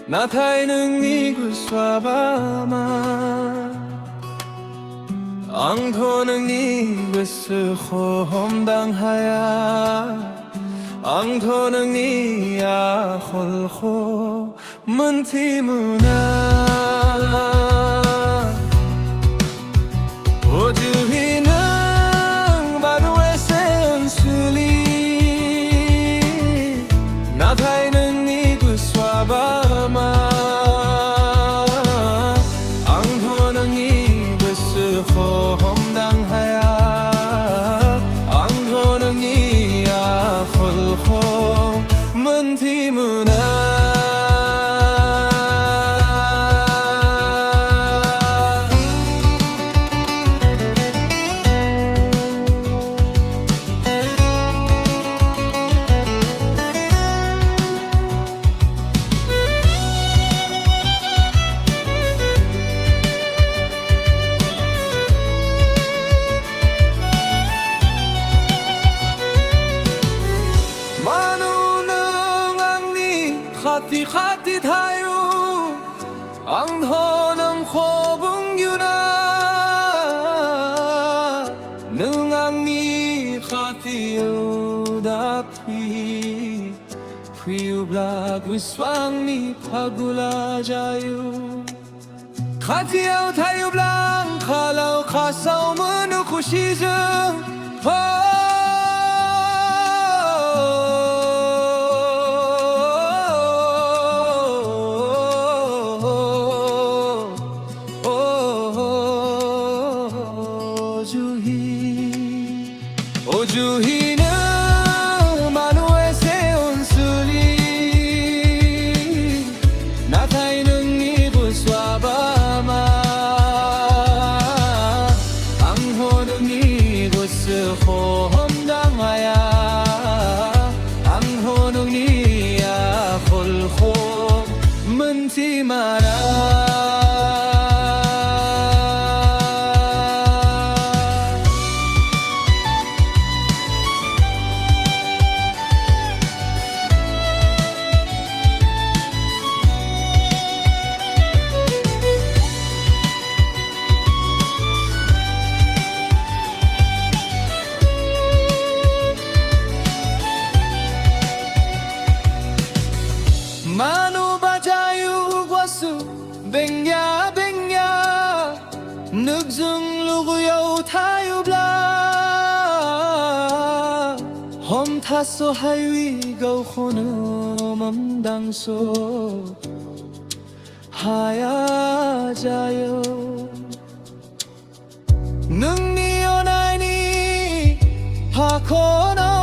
나타이는 니구 쏴바마 앙토는 니구 스홈당하야 앙토는 니야 홀호 문티무나 오주히는 바로의 센슬리 나타이는 니구 쏴바마 앙토는 니구 스홈당하야 앙토는 니야 홀호 문티무나 khati thayu ang honam khobung yuna nung ang ni khati da phi blag wiswang ni phagula jayu khati au thayu blang khalau khasau manu khushi jung 오주히는 마누에 세운 수리 나타이는 니부 쏴바마 앙호는 니부 스홈당하야 앙호는 니야 홀호 문티마라 Manu bajayu guasu bengya bengya nugzung luguyo tayu bla hom taso haywi go khono mamdangso haya jayo nungni onani hakono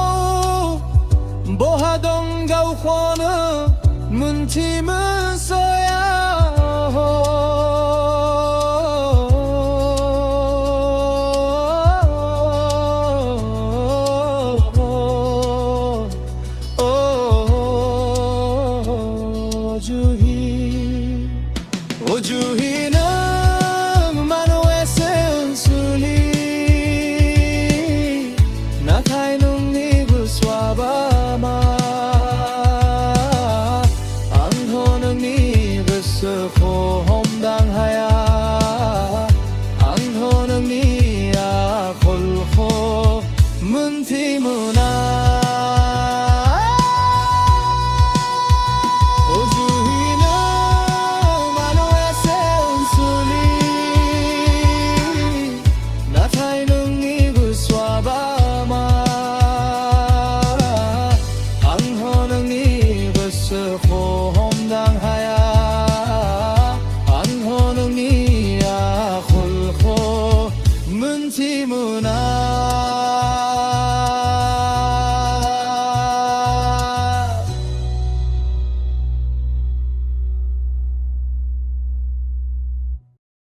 bohadong go khono 문팀은 써야 오주히는 마누에 세운 술리 나타이는 니구 쏴바마 홈당하야 앙호는 니야 홀호 문티무나 오주히는 마누에 세운 술리 나타이는 니구 쏴바마 앙호는 니구 스홈당하야